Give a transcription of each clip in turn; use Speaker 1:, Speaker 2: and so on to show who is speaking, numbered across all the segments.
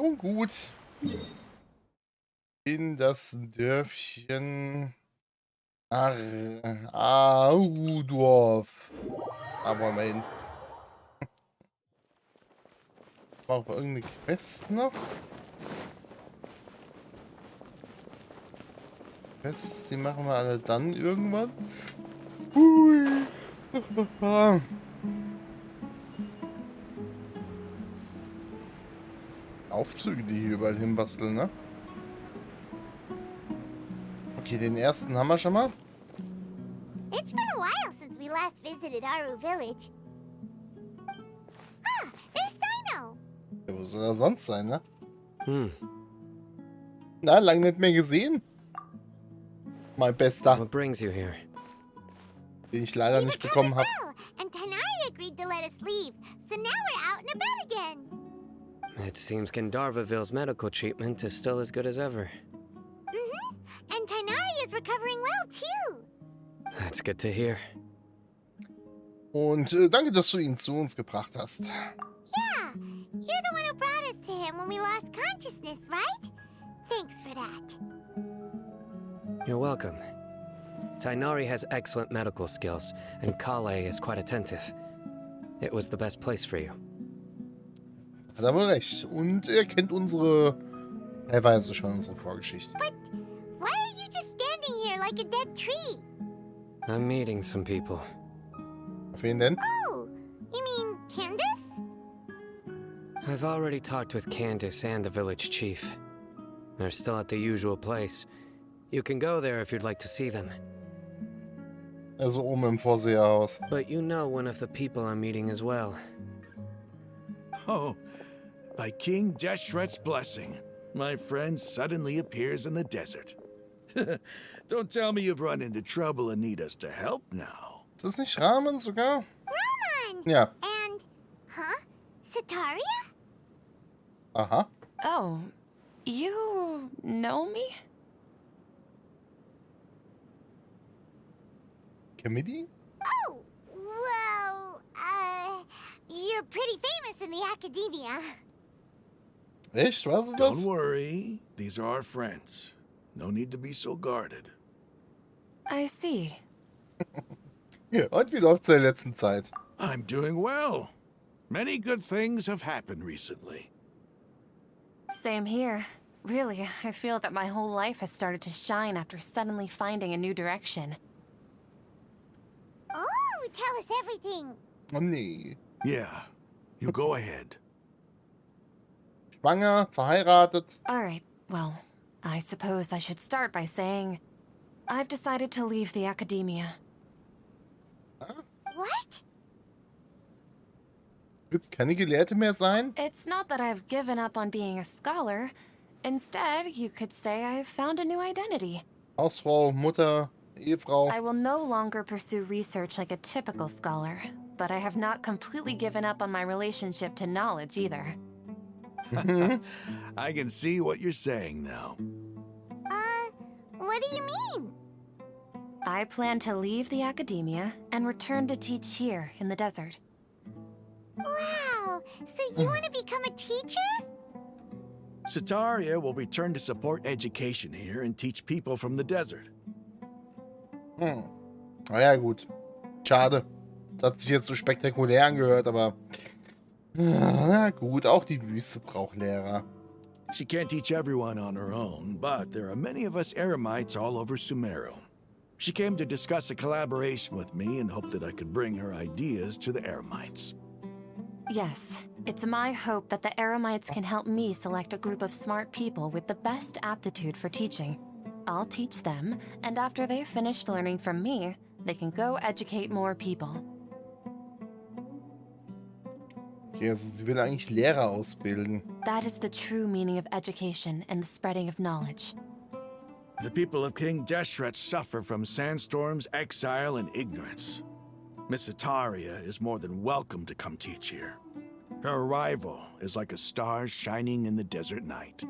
Speaker 1: Nun gut. In das Dörfchen Audorf. Da wollen wir hin. Brauchen wir irgendeine Quest noch? Quests, die machen wir alle dann irgendwann. Hui. Aufzüge, die hier überall hinbasteln, ne? Okay, den ersten haben wir schon mal.
Speaker 2: It's been a while since we last visited Aru village. Ah, there's Sino.
Speaker 1: Ja, wo soll er sonst sein, ne?
Speaker 3: Hmm.
Speaker 1: Na, lange nicht mehr gesehen. Mein Bester,
Speaker 3: What brings you here?
Speaker 1: den ich leider nicht bekommen habe.
Speaker 2: Well, and Tanari agreed to let us leave, so now we're out and about again.
Speaker 3: It seems Gandharvaville's medical treatment is still as good as ever.
Speaker 2: And Tanari is recovering well too.
Speaker 3: That's good to hear.
Speaker 1: Und danke, dass du ihn zu uns gebracht hast.
Speaker 2: Yeah, you're the one who brought us to him when we lost consciousness, right? Thanks for that.
Speaker 3: You're welcome. Tainari has excellent medical skills, and Kale is quite attentive. It was the best place for you.
Speaker 1: Hat er wohl recht. Und er kennt er weiß schon unsere Vorgeschichte.
Speaker 2: But why are you just standing here like a dead tree?
Speaker 3: I'm meeting some people.
Speaker 1: Auf wen denn?
Speaker 2: Oh, you mean Candace?
Speaker 3: I've already talked with Candace and the village chief. They're still at the usual place. You can go there if you'd like to see them.
Speaker 1: Also oben im Vorseherhaus.
Speaker 3: But you know one of the people I'm meeting as well.
Speaker 4: Oh, by King Deshret's blessing, my friend suddenly appears in the desert. Don't tell me you've run into trouble and need us to help now.
Speaker 1: Ist das nicht Rahmen sogar?
Speaker 2: Raman!
Speaker 1: Ja.
Speaker 2: And, Sataria?
Speaker 1: Aha.
Speaker 5: Oh, you know me?
Speaker 1: Committee?
Speaker 2: Oh, well, you're pretty famous in the Akademie.
Speaker 1: Echt? Was ist
Speaker 4: Don't
Speaker 1: das?
Speaker 4: worry, these are our friends. No need to be so guarded.
Speaker 5: I see.
Speaker 1: Ja, und wie läuft's in der letzten Zeit?
Speaker 4: I'm doing well. Many good things have happened recently.
Speaker 5: Same here. Really, I feel that my whole life has started to shine after suddenly finding a new direction.
Speaker 2: Oh, tell us everything.
Speaker 1: Oh nee.
Speaker 4: Yeah, you go ahead.
Speaker 1: Schwanger, verheiratet.
Speaker 5: Alright, well, I suppose I should start by saying I've decided to leave the Akademie.
Speaker 2: What?
Speaker 1: Wird keine Gelehrte mehr sein?
Speaker 5: It's not that I've given up on being a scholar. Instead, you could say I've found a new identity.
Speaker 1: Hausfrau, Mutter, Ehefrau.
Speaker 5: I will no longer pursue research like a typical scholar, but I have not completely given up on my relationship to knowledge either.
Speaker 4: I can see what you're saying now.
Speaker 2: What do you mean?
Speaker 5: I plan to leave the Akademie and return to teach here in the desert.
Speaker 2: Wow, so you want to become a teacher?
Speaker 4: Sataria will return to support education here and teach people from the desert.
Speaker 1: Na ja, gut. Schade. Das hat sich jetzt so spektakulär angehört, aber... Na gut, auch die Wüste braucht Lehrer.
Speaker 4: She can't teach everyone on her own, but there are many of us Eremites all over Sumeru. She came to discuss a collaboration with me and hoped that I could bring her ideas to the Eremites.
Speaker 5: Yes, it's my hope that the Eremites can help me select a group of smart people with the best aptitude for teaching. I'll teach them, and after they've finished learning from me, they can go educate more people.
Speaker 1: Okay, also sie will eigentlich Lehrer ausbilden.
Speaker 5: That is the true meaning of education and the spreading of knowledge.
Speaker 4: The people of King Deshret suffer from sandstorms, exile, and ignorance. Miss Sataria is more than welcome to come teach here. Her arrival is like a star shining in the desert night.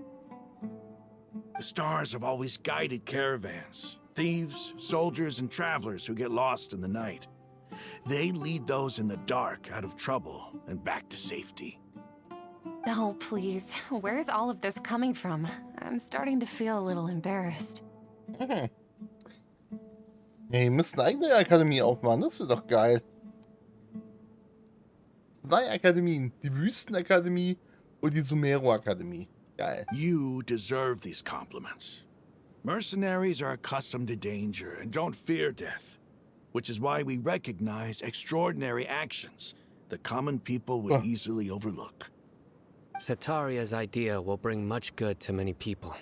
Speaker 4: The stars have always guided caravans, thieves, soldiers, and travelers who get lost in the night. They lead those in the dark out of trouble and back to safety.
Speaker 5: Oh, please. Where's all of this coming from? I'm starting to feel a little embarrassed.
Speaker 1: Mhm. Ja, ihr müsst eine eigene Akademie aufmachen, das ist doch geil. 2 Akademien. Die Wüstenakademie und die Sumero-Akademie. Geil.
Speaker 4: You deserve these compliments. Mercenaries are accustomed to danger and don't fear death, which is why we recognize extraordinary actions that common people would easily overlook.
Speaker 3: Setaria's idea will bring much good to many people.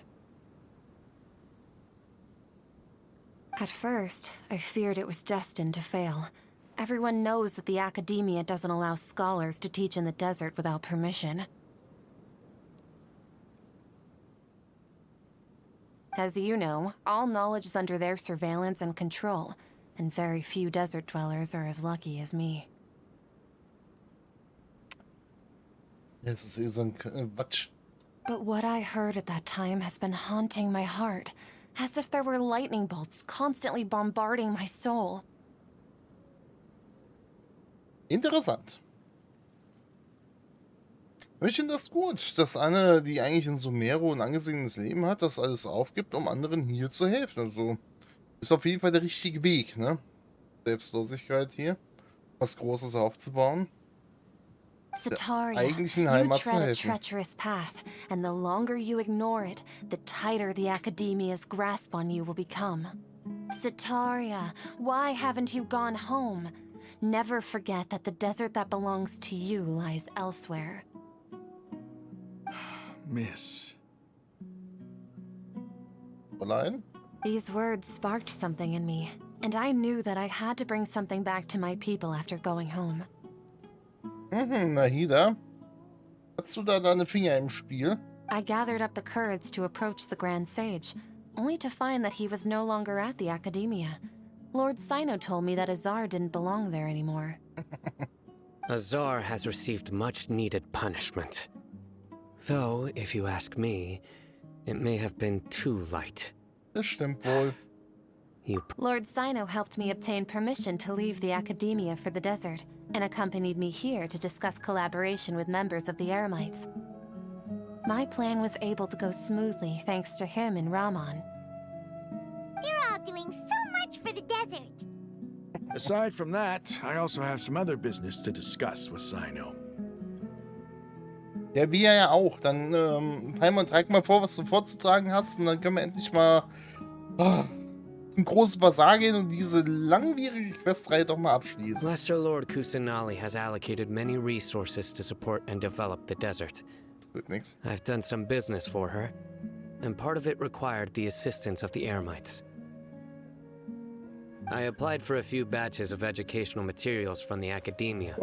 Speaker 5: At first, I feared it was destined to fail. Everyone knows that the Academia doesn't allow scholars to teach in the desert without permission. As you know, all knowledge is under their surveillance and control, and very few desert dwellers are as lucky as me.
Speaker 1: Das ist eh so ein Quatsch.
Speaker 5: But what I heard at that time has been haunting my heart, as if there were lightning bolts constantly bombarding my soul.
Speaker 1: Interessant. Ich finde das gut, dass eine, die eigentlich in Sumero ein angesehenes Leben hat, das alles aufgibt, um anderen hier zu helfen. Also ist auf jeden Fall der richtige Weg, ne? Selbstlosigkeit hier, was Großes aufzubauen.
Speaker 5: Setaria,
Speaker 1: eigentlichen
Speaker 5: you
Speaker 1: Heimat zu
Speaker 5: tread a
Speaker 1: helfen.
Speaker 5: treacherous path, and the longer you ignore it, the tighter the Academia's grasp on you will become. Setaria, why haven't you gone home? Never forget that the desert that belongs to you lies elsewhere.
Speaker 4: Miss.
Speaker 1: Allein?
Speaker 5: These words sparked something in me, and I knew that I had to bring something back to my people after going home.
Speaker 1: Nahida. Hast du da deine Finger im Spiel?
Speaker 5: I gathered up the courage to approach the Grand Sage, only to find that he was no longer at the Academia. Lord Sino told me that Azar didn't belong there anymore.
Speaker 3: Azar has received much-needed punishment. Though, if you ask me, it may have been too light.
Speaker 1: Das stimmt wohl.
Speaker 5: Lord Sino helped me obtain permission to leave the Academia for the desert, and accompanied me here to discuss collaboration with members of the Eremites. My plan was able to go smoothly thanks to him and Rahman.
Speaker 2: You're all doing so much for the desert.
Speaker 4: Aside from that, I also have some other business to discuss with Sino.
Speaker 1: Ja, wir ja auch. Dann, Paimon, trag mal vor, was du vorzutragen hast, und dann können wir endlich mal zum großen Bazar gehen und diese langwierige Questreihe doch mal abschließen.
Speaker 3: Lesser Lord Kusanali has allocated many resources to support and develop the desert.
Speaker 1: Das wird nix.
Speaker 3: I've done some business for her, and part of it required the assistance of the Eremites. I applied for a few batches of educational materials from the Academia,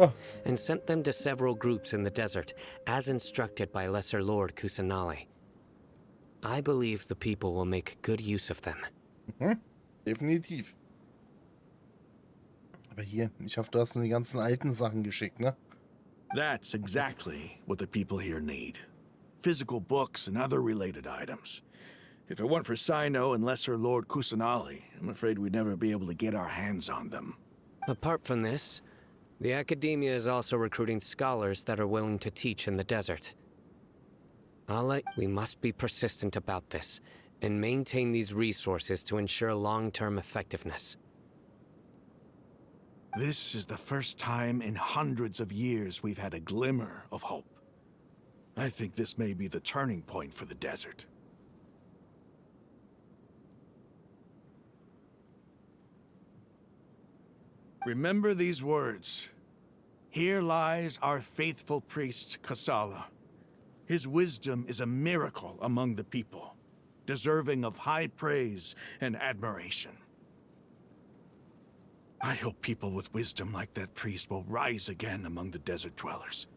Speaker 3: and sent them to several groups in the desert, as instructed by Lesser Lord Kusanali. I believe the people will make good use of them.
Speaker 1: Definitiv. Aber hier, ich hoffe, du hast nur die ganzen alten Sachen geschickt, ne?
Speaker 4: That's exactly what the people here need. Physical books and other related items. If it weren't for Sino and Lesser Lord Kusanali, I'm afraid we'd never be able to get our hands on them.
Speaker 3: Apart from this, the Academia is also recruiting scholars that are willing to teach in the desert. We must be persistent about this, and maintain these resources to ensure long-term effectiveness.
Speaker 4: This is the first time in hundreds of years we've had a glimmer of hope. I think this may be the turning point for the desert. Remember these words. Here lies our faithful priest, Kasala. His wisdom is a miracle among the people, deserving of high praise and admiration. I hope people with wisdom like that priest will rise again among the desert dwellers.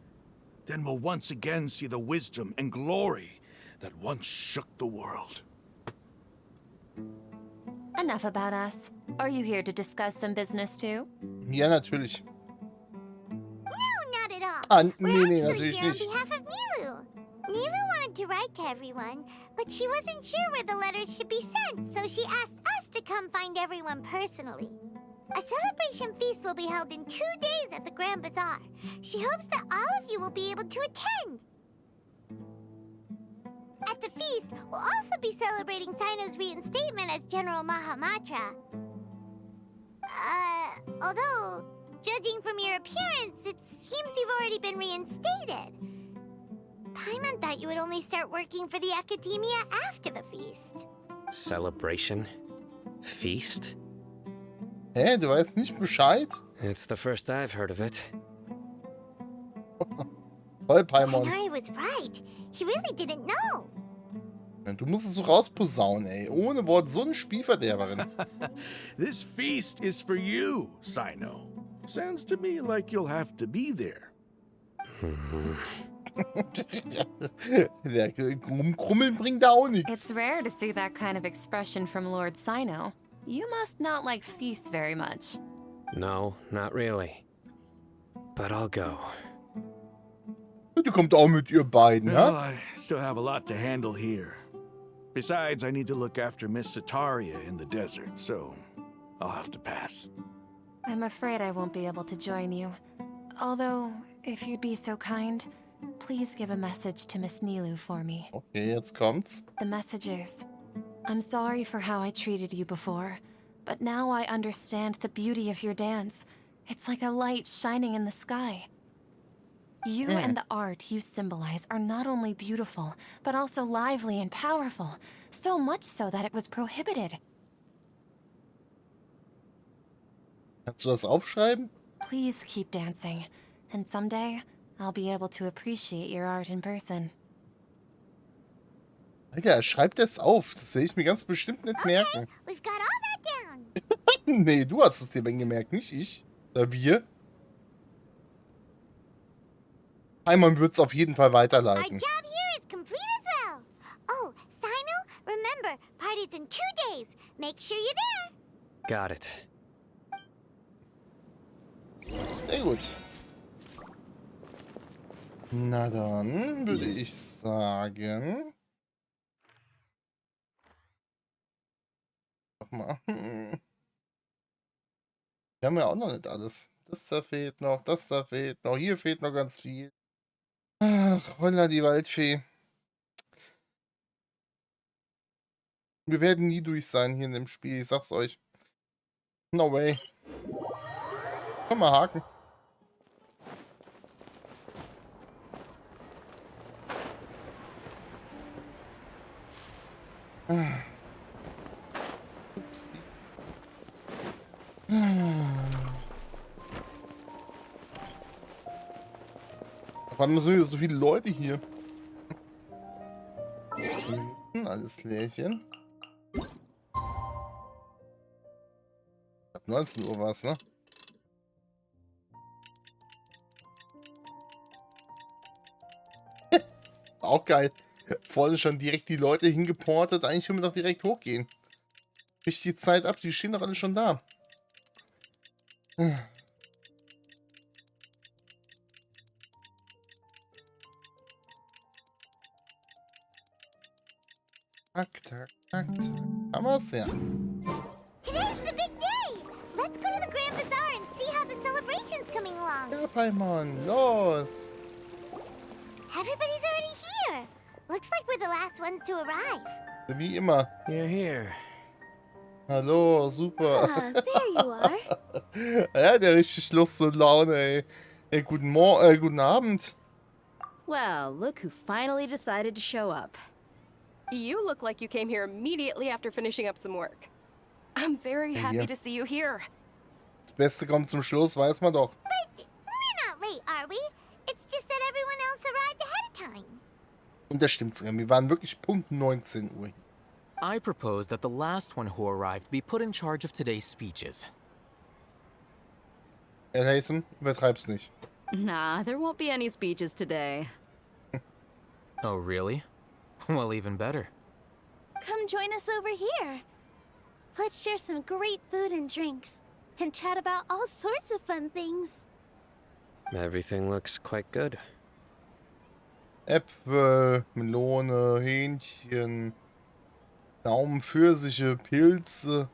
Speaker 4: Then we'll once again see the wisdom and glory that once shook the world.
Speaker 5: Enough about us. Are you here to discuss some business too?
Speaker 1: Ja, natürlich.
Speaker 2: No, not at all.
Speaker 1: Ah,
Speaker 2: We're
Speaker 1: nee,
Speaker 2: actually
Speaker 1: natürlich
Speaker 2: here on
Speaker 1: nicht.
Speaker 2: behalf of Nilu. Nilu wanted to write to everyone, but she wasn't sure where the letters should be sent, so she asked us to come find everyone personally. A celebration feast will be held in 2 days at the Grand Bazaar. She hopes that all of you will be able to attend. feast, we'll also be celebrating Sino's reinstatement as General Mahamatra. Although, judging from your appearance, it seems you've already been reinstated. Paimon thought you would only start working for the Academia after the feast.
Speaker 3: Celebration? Feast?
Speaker 1: Hä, du weißt nicht Bescheid?
Speaker 3: It's the first I've heard of it.
Speaker 1: Voll, Paimon.
Speaker 2: Henry was right. He really didn't know.
Speaker 1: Du musst es so rausposaunen, ey. Ohne Wort, so eine Spielverderberin.
Speaker 4: This feast is for you, Sino. Sounds to me like you'll have to be there.
Speaker 1: Der Krummeln bringt da auch nichts.
Speaker 5: It's rare to see that kind of expression from Lord Sino. You must not like feasts very much.
Speaker 3: No, not really. But I'll go.
Speaker 1: Die kommt auch mit ihr beiden,
Speaker 4: Well,
Speaker 1: ha?
Speaker 4: I still have a lot to handle here. Besides, I need to look after Miss Sataria in the desert, so I'll have to pass.
Speaker 5: I'm afraid I won't be able to join you. Although, if you'd be so kind, please give a message to Miss Nilu for me.
Speaker 1: Okay, jetzt kommt's.
Speaker 5: The message is, I'm sorry for how I treated you before, but now I understand the beauty of your dance. It's like a light shining in the sky. You and the art you symbolize are not only beautiful, but also lively and powerful. So much so that it was prohibited.
Speaker 1: Kannst du das aufschreiben?
Speaker 5: Please keep dancing, and someday I'll be able to appreciate your art in person.
Speaker 1: Alter, schreib das auf. Das will ich mir ganz bestimmt nicht merken.
Speaker 2: We've got all that down.
Speaker 1: Nee, du hast es dir gemerkt, nicht ich. Oder wir. Paimon wird es auf jeden Fall
Speaker 2: Our
Speaker 1: weiterleiten.
Speaker 2: job here is complete as well. Oh, Sino, remember, party's in 2 days. Make sure you're there.
Speaker 3: Got it.
Speaker 1: Sehr gut. Na dann würde ich sagen. Mach mal. Wir haben ja auch noch nicht alles. Das da fehlt noch, das da fehlt noch, hier fehlt noch ganz viel. Ach, holla die Waldfee. Wir werden nie durch sein hier in dem Spiel, ich sag's euch. No way. Komm mal haken. Upsi. Warum sind hier so viele Leute hier? Alles Lärchen. Ab 19 Uhr war's, ne? Auch geil. Vorne schon direkt die Leute hingeportet. Eigentlich können wir doch direkt hochgehen. Bricht die Zeit ab, die stehen doch alle schon da. Tak, tak, tak, tak. Haben wir's? Ja.
Speaker 2: Today's the big day. Let's go to the Grand Bazaar and see how the celebration's coming along.
Speaker 1: Ja, Paimon, los.
Speaker 2: Everybody's already here. Looks like we're the last ones to arrive.
Speaker 1: Wie immer.
Speaker 3: You're here.
Speaker 1: Hallo, super.
Speaker 2: Ah, there you are.
Speaker 1: Ja, der richtig Lust und Laune, ey. Ey, guten Abend.
Speaker 6: Well, look who finally decided to show up.
Speaker 7: You look like you came here immediately after finishing up some work. I'm very
Speaker 1: Ja,
Speaker 7: happy
Speaker 1: hier.
Speaker 7: to see you here.
Speaker 1: Das Beste kommt zum Schluss, weiß man doch.
Speaker 2: But we're not late, are we? It's just that everyone else arrived ahead of time.
Speaker 1: Und das stimmt sogar. Wir waren wirklich Punkt 19 Uhr.
Speaker 8: I propose that the last one who arrived be put in charge of today's speeches.
Speaker 1: Herr Hayson, übertreib's nicht.
Speaker 6: Nah, there won't be any speeches today.
Speaker 8: Oh, really? Well, even better.
Speaker 2: Come join us over here. Let's share some great food and drinks, and chat about all sorts of fun things.
Speaker 3: Everything looks quite good.
Speaker 1: Äpfel, Melone, Hähnchen, Daumen, Pfirsiche, Pilze.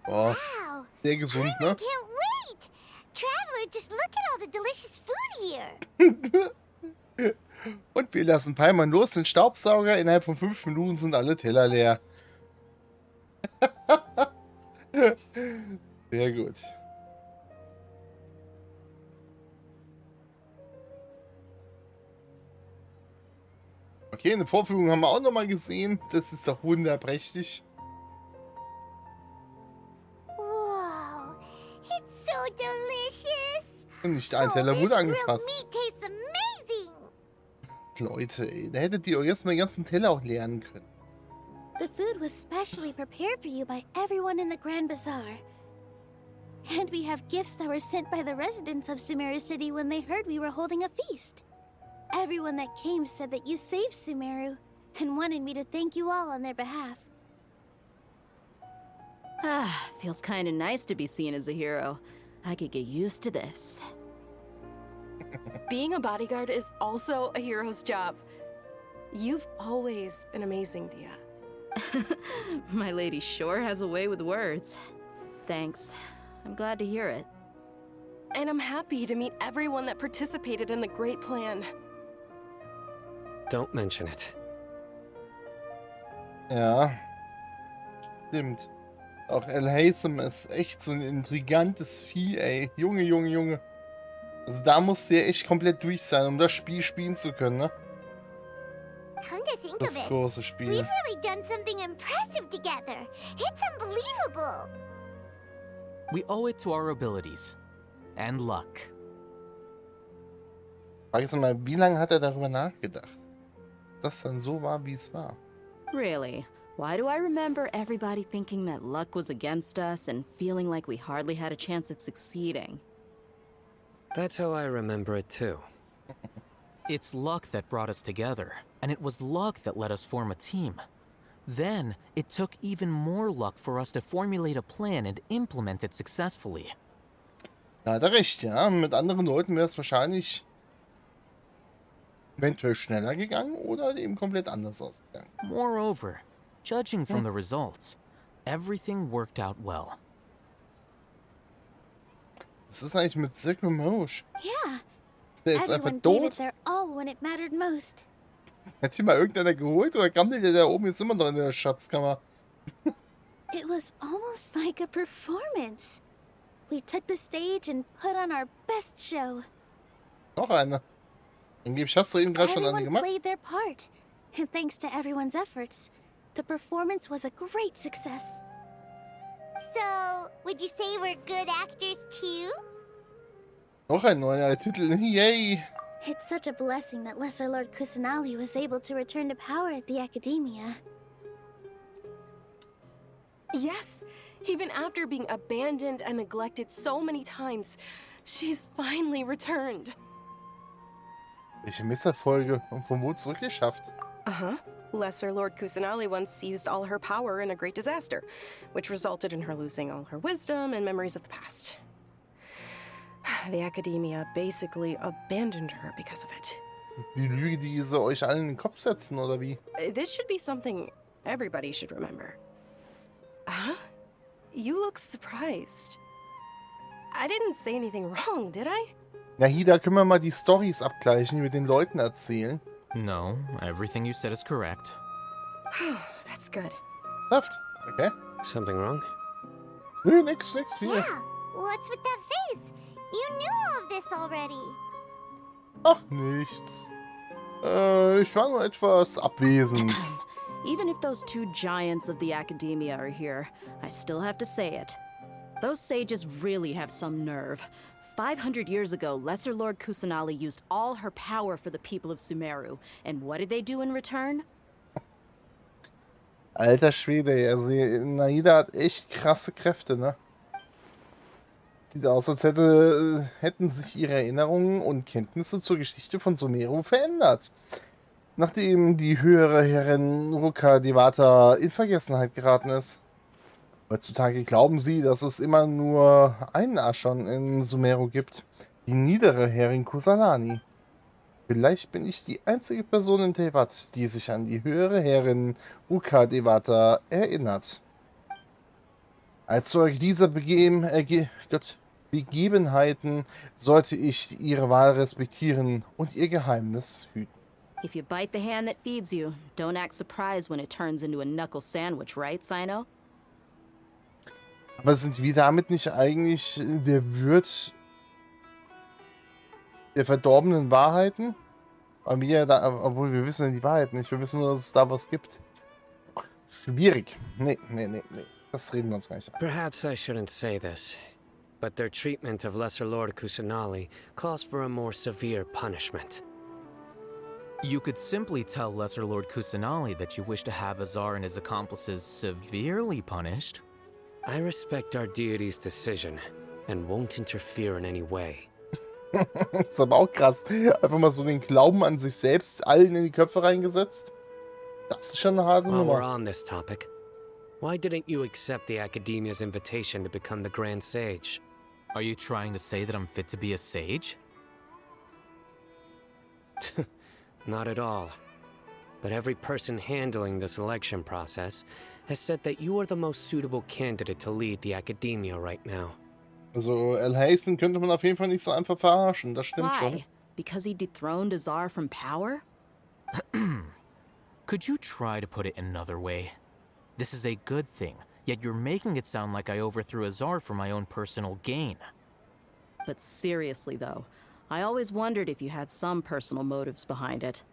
Speaker 1: Boah,
Speaker 2: Wow,
Speaker 1: sehr gesund,
Speaker 2: I
Speaker 1: ne?
Speaker 2: can't wait! Traveler, just look at all the delicious food here.
Speaker 1: Und wir lassen Paimon los, den Staubsauger. Innerhalb von 5 Minuten sind alle Teller leer. Sehr gut. Okay, eine Vorführung haben wir auch nochmal gesehen. Das ist doch wunderprächtig.
Speaker 2: Whoa, it's so delicious.
Speaker 1: Und nicht ein
Speaker 2: Oh,
Speaker 1: Teller
Speaker 2: this
Speaker 1: wurde
Speaker 2: grilled
Speaker 1: angefasst.
Speaker 2: meat tastes amazing.
Speaker 1: Leute, ey, da hättet ihr euch erstmal den ganzen Teller auch lernen können.
Speaker 9: The food was specially prepared for you by everyone in the Grand Bazaar. And we have gifts that were sent by the residents of Sumeru City when they heard we were holding a feast. Everyone that came said that you saved Sumeru and wanted me to thank you all on their behalf.
Speaker 6: Ah, feels kinda nice to be seen as a hero. I could get used to this.
Speaker 7: Being a bodyguard is also a hero's job. You've always been amazing, Dia.
Speaker 6: My lady sure has a way with words. Thanks. I'm glad to hear it.
Speaker 7: And I'm happy to meet everyone that participated in the great plan.
Speaker 3: Don't mention it.
Speaker 1: Ja. Stimmt. Auch Hasem ist echt so ein intrigantes Vieh, ey. Junge, Junge, Junge. Also da musst du ja echt komplett durch sein, um das Spiel spielen zu können, ne?
Speaker 2: Come to think
Speaker 1: Das
Speaker 2: of it,
Speaker 1: große Spiel.
Speaker 2: we've really done something impressive together. It's unbelievable.
Speaker 8: We owe it to our abilities. And luck.
Speaker 1: Frag ich mal, wie lange hat er darüber nachgedacht? Dass das dann so war, wie es war.
Speaker 6: Really? Why do I remember everybody thinking that luck was against us and feeling like we hardly had a chance of succeeding?
Speaker 3: That's how I remember it too.
Speaker 8: It's luck that brought us together, and it was luck that let us form a team. Then, it took even more luck for us to formulate a plan and implement it successfully.
Speaker 1: Da hat er recht, ja. Mit anderen Leuten wäre es wahrscheinlich eventuell schneller gegangen oder eben komplett anders ausgegangen.
Speaker 8: Moreover, judging from the results, everything worked out well.
Speaker 1: Was ist eigentlich mit Silke Mosch?
Speaker 9: Yeah,
Speaker 1: Ist der jetzt einfach
Speaker 9: everyone gave it
Speaker 1: tot?
Speaker 9: their all when it mattered most.
Speaker 1: Hat hier mal irgendeiner geholt oder kam der da oben jetzt immer noch in der Schatzkammer?
Speaker 9: It was almost like a performance. We took the stage and put on our best show.
Speaker 1: Noch einer. Angeblich hast du eben gerade schon eine
Speaker 9: Everyone
Speaker 1: gemacht.
Speaker 9: played their part. And thanks to everyone's efforts, the performance was a great success.
Speaker 2: So, would you say we're good actors too?
Speaker 1: Noch ein neuer Titel. Yay!
Speaker 9: It's such a blessing that Lesser Lord Kusanali was able to return to power at the Academia.
Speaker 7: Yes, even after being abandoned and neglected so many times, she's finally returned.
Speaker 1: Welche Misserfolge und von wo zurückgeschafft?
Speaker 7: Uh-huh. Lesser Lord Kusanali once used all her power in a great disaster, which resulted in her losing all her wisdom and memories of the past. The Academia basically abandoned her because of it.
Speaker 1: Die Lüge, die sie euch allen in den Kopf setzen, oder wie?
Speaker 7: This should be something everybody should remember. Huh? You look surprised. I didn't say anything wrong, did I?
Speaker 1: Nahida, können wir mal die Storys abgleichen, die wir den Leuten erzählen?
Speaker 8: No, everything you said is correct.
Speaker 7: That's good.
Speaker 1: Saft. Okay.
Speaker 3: Something wrong?
Speaker 1: Nö, nix hier.
Speaker 2: Yeah, what's with that face? You knew all of this already.
Speaker 1: Ach, nichts. Ich war nur etwas abwesend.
Speaker 6: Even if those two giants of the Academia are here, I still have to say it. Those sages really have some nerve. 500 years ago, Lesser Lord Kusanali used all her power for the people of Sumeru. And what did they do in return?
Speaker 1: Alter Schwede, also Nahida hat echt krasse Kräfte, ne? Sieht aus, als hätten sich ihre Erinnerungen und Kenntnisse zur Geschichte von Sumeru verändert. Nachdem die höhere Herrin Ruka Devata in Vergessenheit geraten ist. Heutzutage glauben sie, dass es immer nur einen Aschon in Sumeru gibt. Die niedere Herrin Kusanani. Vielleicht bin ich die einzige Person in Teyvat, die sich an die höhere Herrin Ruka Devata erinnert. Als Zeuge dieser Begebenheiten sollte ich ihre Wahl respektieren und ihr Geheimnis hüten.
Speaker 6: If you bite the hand that feeds you, don't act surprised when it turns into a knuckle sandwich, right, Sino?
Speaker 1: Aber sind wir damit nicht eigentlich der Wirt der verdorbenen Wahrheiten? Aber wir da, obwohl wir wissen ja die Wahrheit nicht. Wir wissen nur, dass es da was gibt. Schwierig. Nee. Das reden wir uns gar nicht an.
Speaker 3: Perhaps I shouldn't say this, but their treatment of Lesser Lord Kusanali calls for a more severe punishment.
Speaker 8: You could simply tell Lesser Lord Kusanali that you wish to have Azar and his accomplices severely punished.
Speaker 3: I respect our deity's decision and won't interfere in any way.
Speaker 1: Das ist aber auch krass. Einfach mal so den Glauben an sich selbst allen in die Köpfe reingesetzt. Das ist schon eine harte
Speaker 3: While we're
Speaker 1: Nummer.
Speaker 3: on this topic, why didn't you accept the Academia's invitation to become the Grand Sage?
Speaker 8: Are you trying to say that I'm fit to be a sage?
Speaker 3: Not at all. But every person handling the selection process has said that you are the most suitable candidate to lead the Academia right now.
Speaker 1: Also, El Hasten könnte man auf jeden Fall nicht so einfach verarschen. Das stimmt schon.
Speaker 6: Why? Because he dethroned Azar from power?
Speaker 8: Could you try to put it another way? This is a good thing, yet you're making it sound like I overthrew Azar for my own personal gain.
Speaker 6: But seriously, though, I always wondered if you had some personal motives behind it.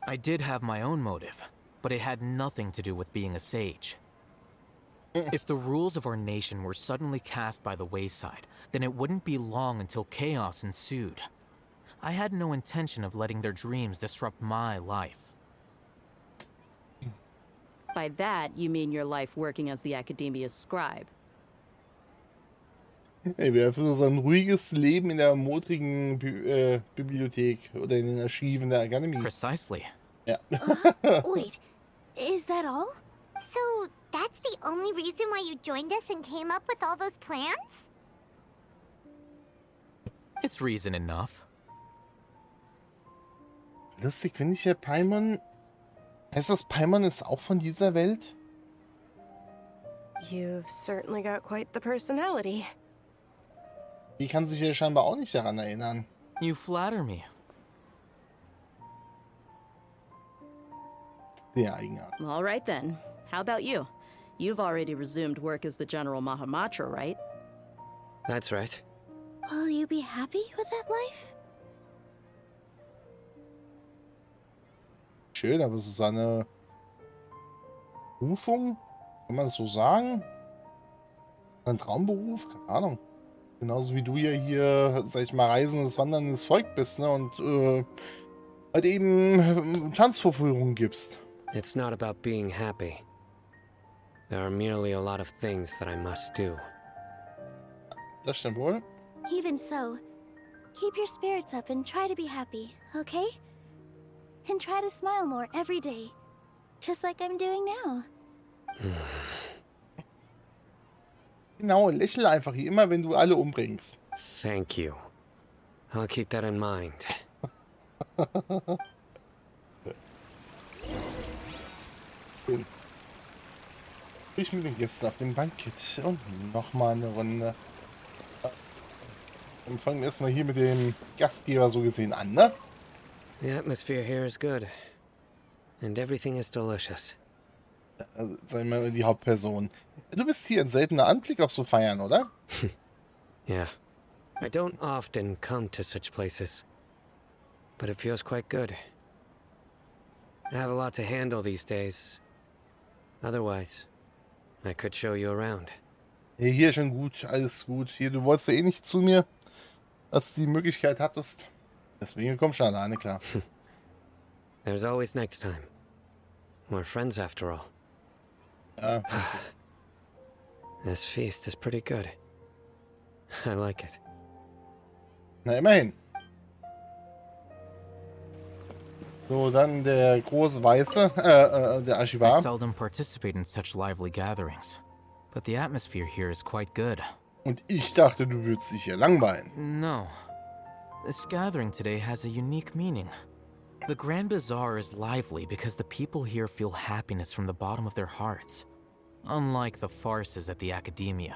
Speaker 8: I did have my own motive, but it had nothing to do with being a sage. If the rules of our nation were suddenly cast by the wayside, then it wouldn't be long until chaos ensued. I had no intention of letting their dreams disrupt my life.
Speaker 6: By that, you mean your life working as the Academia's scribe.
Speaker 1: Ey, wer für so ein ruhiges Leben in der modrigen Bibliothek oder in den Archiven der Akademie.
Speaker 8: Precisely.
Speaker 1: Ja.
Speaker 9: Wait, is that all?
Speaker 2: So, that's the only reason why you joined us and came up with all those plans?
Speaker 8: It's reason enough.
Speaker 1: Lustig finde ich ja Paimon. Heißt das, Paimon ist auch von dieser Welt?
Speaker 7: You've certainly got quite the personality.
Speaker 1: Die kann sich ja scheinbar auch nicht daran erinnern.
Speaker 8: You flatter me.
Speaker 1: Sehr eigenartig.
Speaker 6: All right then. How about you? You've already resumed work as the General Mahamatra, right?
Speaker 3: That's right.
Speaker 9: Will you be happy with that life?
Speaker 1: Schön, aber es ist eine Berufung? Kann man das so sagen? Ein Traumberuf? Keine Ahnung. Genauso wie du ja hier, sag ich mal, reisendes, wanderndes Volk bist, ne? Und halt eben Tanzvorführungen gibst.
Speaker 3: It's not about being happy. There are merely a lot of things that I must do.
Speaker 1: Das stimmt wohl.
Speaker 9: Even so, keep your spirits up and try to be happy, okay? And try to smile more every day. Just like I'm doing now.
Speaker 1: Genau, lächel einfach hier immer, wenn du alle umbringst.
Speaker 3: Thank you. I'll keep that in mind.
Speaker 1: Schön. Ich mit den Gästen auf dem Bankett und nochmal eine Runde. Dann fangen wir erstmal hier mit dem Gastgeber so gesehen an, ne?
Speaker 3: The atmosphere here is good. And everything is delicious.
Speaker 1: Sag ich mal, die Hauptperson. Du bist hier ein seltener Anblick auf so Feiern, oder?
Speaker 3: Yeah. I don't often come to such places. But it feels quite good. I have a lot to handle these days. Otherwise, I could show you around.
Speaker 1: Hey, hier schon gut, alles gut. Hier, du wolltest ja eh nicht zu mir, als du die Möglichkeit hattest. Deswegen komm schon alleine, klar.
Speaker 3: There's always next time. We're friends after all.
Speaker 1: Ja.
Speaker 3: This feast is pretty good. I like it.
Speaker 1: Na, immerhin. So, dann der große Weiße, der
Speaker 8: I
Speaker 1: Archivar.
Speaker 8: seldom participate in such lively gatherings, but the atmosphere here is quite good.
Speaker 1: Und ich dachte, du würdest dich hier langweilen.
Speaker 8: No. This gathering today has a unique meaning. The Grand Bazaar is lively because the people here feel happiness from the bottom of their hearts. Unlike the farces at the Academia.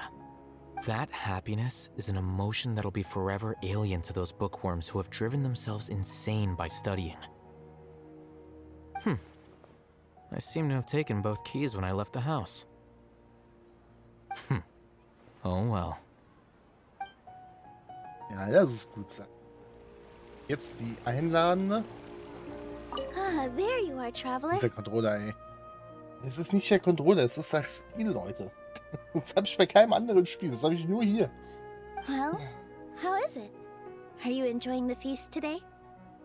Speaker 8: That happiness is an emotion that'll be forever alien to those bookworms who have driven themselves insane by studying. I seem to have taken both keys when I left the house. Oh well.
Speaker 1: Ja, das ist gut. Jetzt die Einladende.
Speaker 9: Ah, there you are, Traveler.
Speaker 1: Das ist der Controller, ey. Es ist nicht der Controller, es ist das Spiel, Leute. Das habe ich bei keinem anderen Spiel, das habe ich nur hier.
Speaker 9: Well, how is it? Are you enjoying the feast today?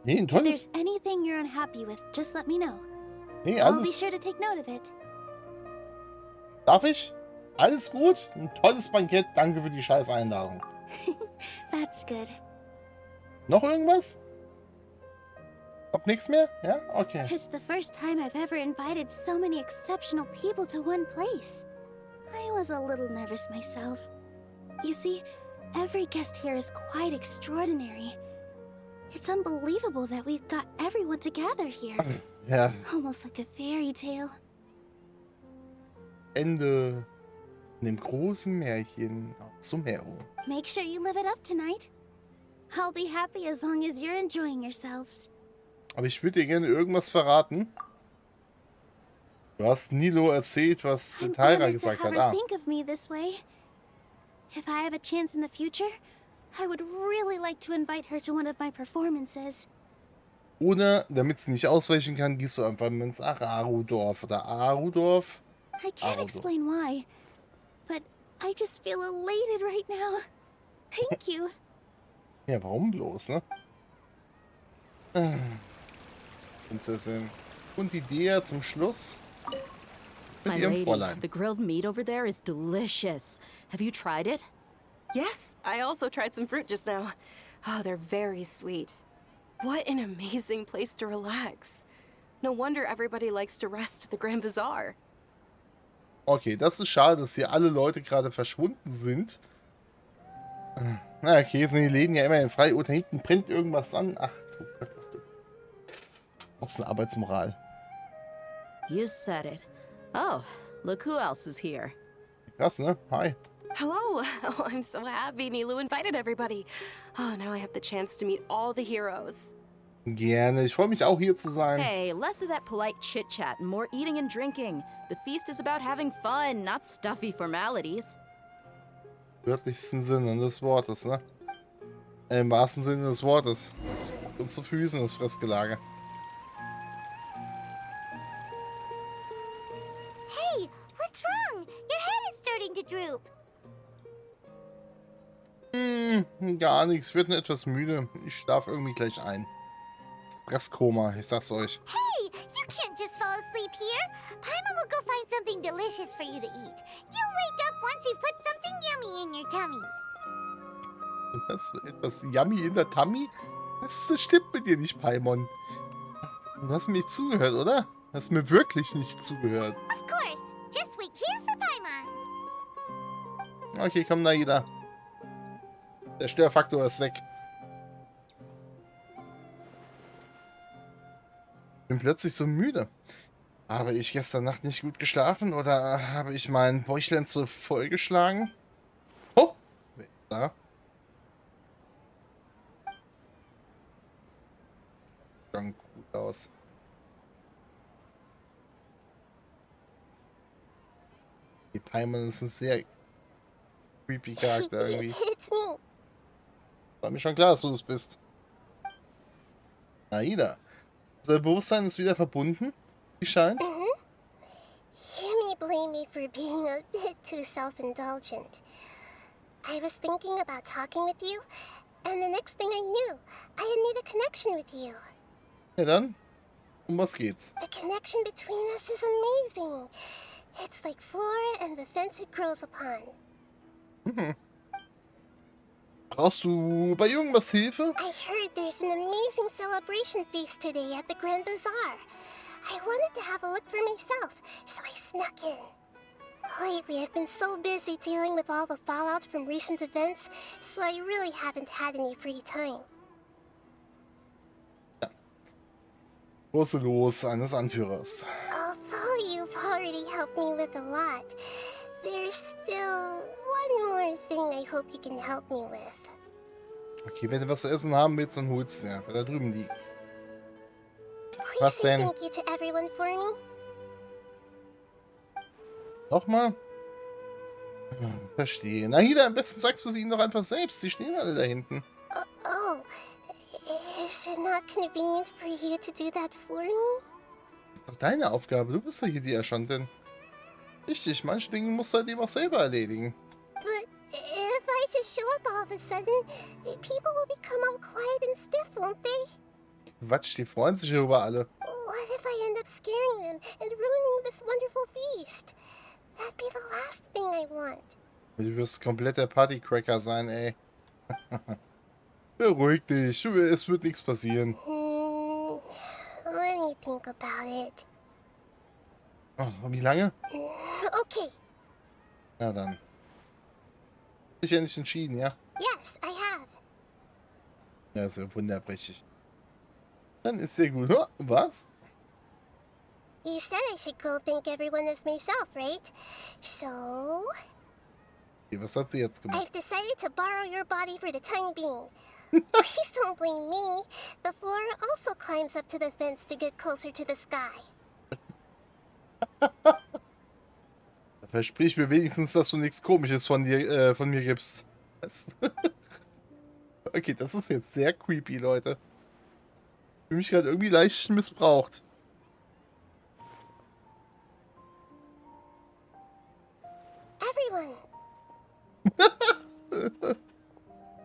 Speaker 1: Nee, ein
Speaker 9: If
Speaker 1: tolles...
Speaker 9: there's anything you're unhappy with, just let me know.
Speaker 1: Nee,
Speaker 9: I'll be
Speaker 1: alles...
Speaker 9: sure to take note of it.
Speaker 1: Darf ich? Alles gut? Ein tolles Bankett, danke für die scheiß Einladung.
Speaker 9: That's good.
Speaker 1: Noch irgendwas? Noch nichts mehr? Ja? Okay.
Speaker 9: It's the first time I've ever invited so many exceptional people to one place. I was a little nervous myself. You see, every guest here is quite extraordinary. It's unbelievable that we've got everyone together here.
Speaker 1: Ja,
Speaker 9: Almost like a fairy tale.
Speaker 1: Ende in dem großen Märchen zum Herum.
Speaker 9: Make sure you live it up tonight. I'll be happy as long as you're enjoying yourselves.
Speaker 1: Aber ich würde dir gerne irgendwas verraten. Du hast Nilo erzählt, was
Speaker 9: I'm
Speaker 1: Tyra
Speaker 9: honored to
Speaker 1: gesagt
Speaker 9: have
Speaker 1: hat.
Speaker 9: her
Speaker 1: Ah,
Speaker 9: think of me this way. If I have a chance in the future, I would really like to invite her to one of my performances.
Speaker 1: oder, damit sie nicht ausweichen kann, gehst du einfach ins Arudorf oder Arudorf.
Speaker 9: I can't explain why, but I just feel elated right now. Thank you.
Speaker 1: Ja, warum bloß, ne? Prinzessin. Und die Dea zum Schluss. Mit
Speaker 6: My
Speaker 1: ihrem
Speaker 6: lady,
Speaker 1: Fräulein.
Speaker 6: the grilled meat over there is delicious. Have you tried it?
Speaker 7: Yes, I also tried some fruit just now. Oh, they're very sweet. What an amazing place to relax. No wonder everybody likes to rest at the Grand Bazaar.
Speaker 1: Okay, das ist schade, dass hier alle Leute gerade verschwunden sind. Na, okay, sind die Läden ja immerhin frei. Oder hinten brennt irgendwas an. Ach du Gott, ach du. Was ist eine Arbeitsmoral?
Speaker 6: You said it. Oh, look who else is here.
Speaker 1: Krass, ne? Hi.
Speaker 7: Hello. Oh, I'm so happy Nilu invited everybody. Oh, now I have the chance to meet all the heroes.
Speaker 1: Gerne. Ich freue mich auch hier zu sein.
Speaker 6: Hey, less of that polite chit-chat and more eating and drinking. The feast is about having fun, not stuffy formalities.
Speaker 1: Wörtlichsten Sinne des Wortes, ne? Im wahrsten Sinne des Wortes. Und zu Füßen das Fressgelage.
Speaker 2: Hey, what's wrong? Your head is starting to droop.
Speaker 1: Gar nichts. Ich werde nur etwas müde. Ich schlafe irgendwie gleich ein. Fresskoma, ich sag's euch.
Speaker 2: Hey, you can't just fall asleep here. Paimon will go find something delicious for you to eat. You'll wake up once you put something yummy in your tummy.
Speaker 1: Was? Etwas Yummy in der Tummy? Das stimmt mit dir nicht, Paimon. Du hast mir nicht zugehört, oder? Du hast mir wirklich nicht zugehört.
Speaker 2: Of course. Just wait here for Paimon.
Speaker 1: Okay, komm, Nahidas. Der Störfaktor ist weg. Ich bin plötzlich so müde. Habe ich gestern Nacht nicht gut geschlafen oder habe ich mein Bäuchlein zu voll geschlagen? Oh! Wer ist da? Sieht gut aus. Die Paimon ist ein sehr creepy Charakter irgendwie.
Speaker 2: It's me.
Speaker 1: War mir schon klar, dass du das bist. Nahidas. Unser Bewusstsein ist wieder verbunden, wie scheint.
Speaker 2: You may blame me for being a bit too self-indulgent. I was thinking about talking with you, and the next thing I knew, I had made a connection with you.
Speaker 1: Ja dann, um was geht's?
Speaker 2: The connection between us is amazing. It's like flora and the fence it grows upon.
Speaker 1: Brauchst du bei irgendwas Hilfe?
Speaker 2: I heard there's an amazing celebration feast today at the Grand Bazaar. I wanted to have a look for myself, so I snuck in. Lately, I've been so busy dealing with all the fallout from recent events, so I really haven't had any free time.
Speaker 1: Große Los eines Anführers.
Speaker 2: Although you've already helped me with a lot, there's still one more thing I hope you can help me with.
Speaker 1: Okay, wenn du was zu essen haben willst, dann holst du ja, weil da drüben liegt.
Speaker 2: Please
Speaker 1: Was
Speaker 2: say
Speaker 1: denn?
Speaker 2: thank you to everyone for me.
Speaker 1: Nochmal? Verstehe. Nahida, am besten sagst du sie ihnen doch einfach selbst. Sie stehen alle da hinten.
Speaker 2: Oh, is it not convenient for you to do that for me?
Speaker 1: Das ist doch deine Aufgabe. Du bist doch hier die Erschandin. Richtig, manche Dinge musst du halt eben auch selber erledigen.
Speaker 2: But if I just show up all of a sudden, people will become all quiet and stiff, won't they?
Speaker 1: Quatsch, die freuen sich über alle.
Speaker 2: What if I end up scaring them and ruining this wonderful feast? That'd be the last thing I want.
Speaker 1: Du wirst komplett der Partycracker sein, ey. Beruhig dich, es wird nichts passieren.
Speaker 2: Let me think about it.
Speaker 1: Oh, wie lange?
Speaker 2: Okay,
Speaker 1: Na dann. Dich ja nicht entschieden, ja?
Speaker 2: yes, I have.
Speaker 1: Ja, ist ja wunderbrechig. Dann ist sehr gut. Oh, was?
Speaker 2: You said I should go think everyone is myself, right? So,
Speaker 1: Okay, was hat sie jetzt gemacht?
Speaker 2: I've decided to borrow your body for the time being. Please don't blame me. The floor also climbs up to the fence to get closer to the sky.
Speaker 1: Versprich mir wenigstens, dass du nichts Komisches von mir gibst. Okay, das ist jetzt sehr creepy, Leute. Ich fühle mich gerade irgendwie leicht missbraucht.
Speaker 2: Everyone,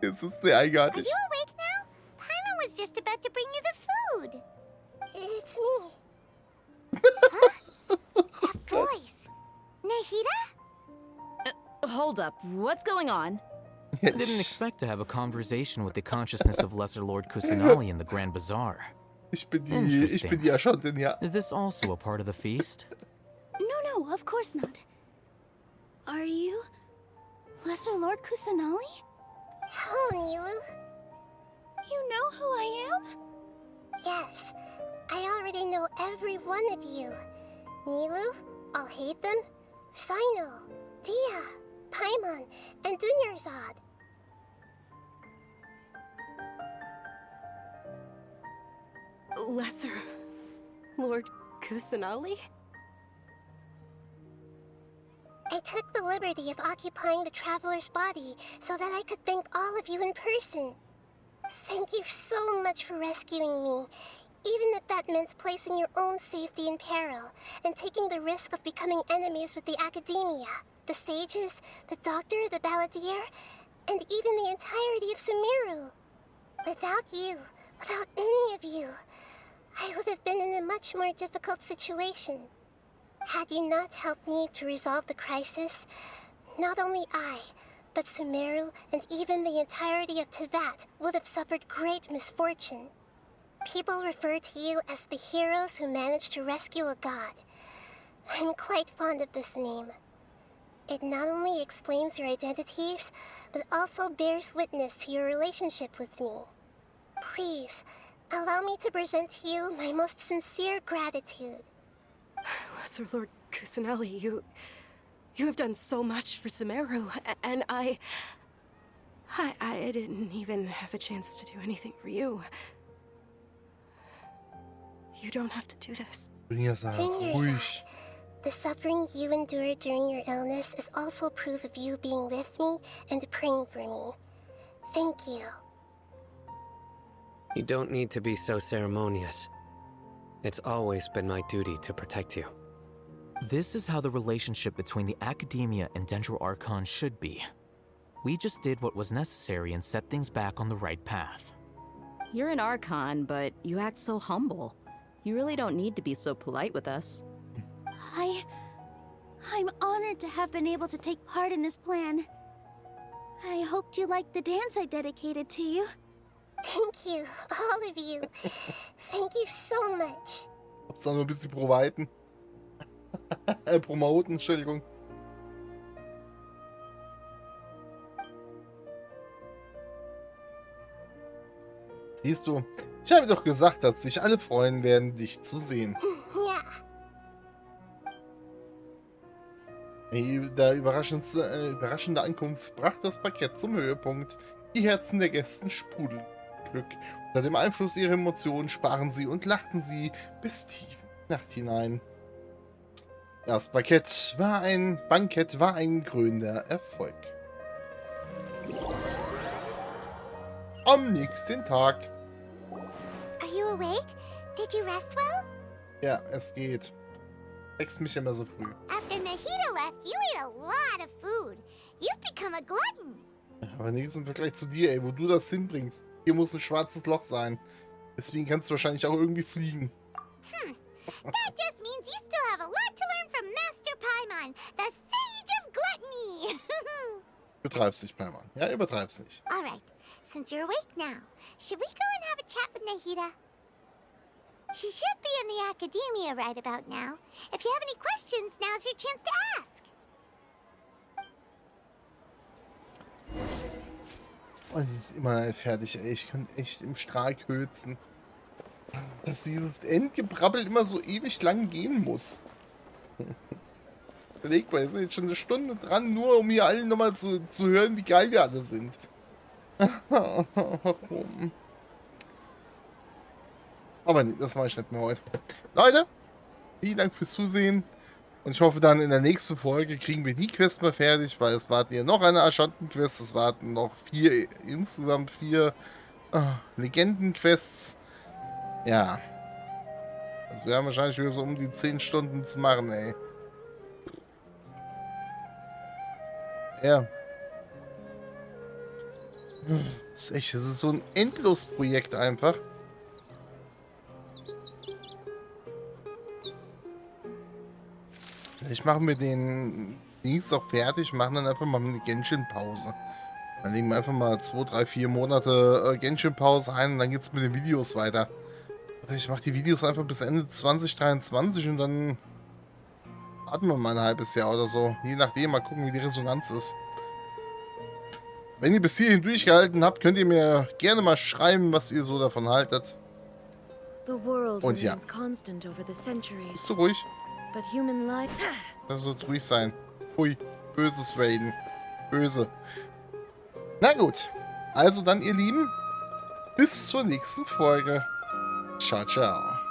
Speaker 1: Jetzt ist sehr eigenartig.
Speaker 2: awake now? Paimon was just about to bring you the food. It's me. That voice. Nahida?
Speaker 6: Hold up, what's going on?
Speaker 8: I didn't expect to have a conversation with the consciousness of Lesser Lord Kusanali in the Grand Bazaar.
Speaker 1: Ich bin die Erschandin, ja.
Speaker 8: Is this also a part of the feast?
Speaker 9: No, of course not. Are you Lesser Lord Kusanali?
Speaker 2: Hello, Nilu.
Speaker 9: You know who I am?
Speaker 2: Yes, I already know every one of you. Nilu, Alhaitham, Sino, Dia, Paimon, and Dunyarzad.
Speaker 7: Lesser Lord Kusanali?
Speaker 2: I took the liberty of occupying the traveler's body so that I could thank all of you in person. Thank you so much for rescuing me, even if that meant placing your own safety in peril and taking the risk of becoming enemies with the Akademia, the sages, the doctor, the balladeer, and even the entirety of Sumeru. Without you, without any of you, I would have been in a much more difficult situation. Had you not helped me to resolve the crisis, not only I, but Sumeru and even the entirety of Teyvat would have suffered great misfortune. People refer to you as the heroes who managed to rescue a god. I'm quite fond of this name. It not only explains your identities, but also bears witness to your relationship with me. Please, allow me to present to you my most sincere gratitude.
Speaker 7: Lesser Lord Kusanali, you have done so much for Sumeru, and I didn't even have a chance to do anything for you. You don't have to do this.
Speaker 1: Ruhig.
Speaker 2: The suffering you endured during your illness is also proof of you being with me and praying for me. Thank you.
Speaker 3: You don't need to be so ceremonious. It's always been my duty to protect you.
Speaker 8: This is how the relationship between the Academia and Dendro Archon should be. We just did what was necessary and set things back on the right path.
Speaker 6: You're an Archon, but you act so humble. You really don't need to be so polite with us.
Speaker 9: I'm honored to have been able to take part in this plan. I hoped you liked the dance I dedicated to you.
Speaker 2: Thank you, all of you. Thank you so much.
Speaker 1: Hauptsache nur ein bisschen promoten, Entschuldigung. Siehst du, ich habe doch gesagt, dass sich alle freuen werden, dich zu sehen.
Speaker 2: Ja.
Speaker 1: Der überraschende Ankunft brachte das Parkett zum Höhepunkt. Die Herzen der Gäste sprudelten Glück. Unter dem Einfluss ihrer Emotionen sprachen sie und lachten sie bis tief in die Nacht hinein. Das Bankett war ein krönender Erfolg. Am nächsten Tag.
Speaker 2: Are you awake? Did you rest well?
Speaker 1: Ja, es geht. Wächst mich immer so früh.
Speaker 2: After Nahida left, you ate a lot of food. You've become a glutton.
Speaker 1: Aber nichts im Vergleich zu dir, ey, wo du das hinbringst. Hier muss ein schwarzes Loch sein. Deswegen kannst du wahrscheinlich auch irgendwie fliegen.
Speaker 2: That just means you still have a lot to learn from Master Paimon, the Sage of Gluttony.
Speaker 1: Übertreib's nicht, Paimon. Ja, übertreib's nicht.
Speaker 2: All right, since you're awake now, should we go and have a chat with Nahida? She should be in the Akademie right about now. If you have any questions, now's your chance to ask.
Speaker 1: Oh, es ist immer fertig, ey. Ich kann echt im Strahl kötzen. Dass dieses Endgebrabbel immer so ewig lang gehen muss. Überleg mal, wir sind jetzt schon eine Stunde dran, nur um hier allen nochmal zu hören, wie geil wir alle sind. Warum? Aber nee, das mache ich nicht mehr heute. Leute, vielen Dank fürs Zusehen. Und ich hoffe dann in der nächsten Folge kriegen wir die Quest mal fertig, weil es warten hier noch eine Aschanten-Quest. Es warten noch insgesamt vier Legenden-Quests. Ja. Also wir haben wahrscheinlich wieder so um die 10 Stunden zu machen, ey. Ja. Das ist so ein Endlosprojekt einfach. Vielleicht machen wir den Dings auch fertig, machen dann einfach mal eine Genshin-Pause. Dann legen wir einfach mal 2, 3, 4 Monate Genshin-Pause ein und dann geht's mit den Videos weiter. Oder ich mache die Videos einfach bis Ende 2023 und dann warten wir mal ein halbes Jahr oder so. Je nachdem, mal gucken, wie die Resonanz ist. Wenn ihr bis hierhin durchgehalten habt, könnt ihr mir gerne mal schreiben, was ihr so davon haltet. Und ja. Bist du ruhig? Das soll ruhig sein. Ui, böses Raiden. Böse. Na gut. Also dann, ihr Lieben, bis zur nächsten Folge. Ciao, ciao.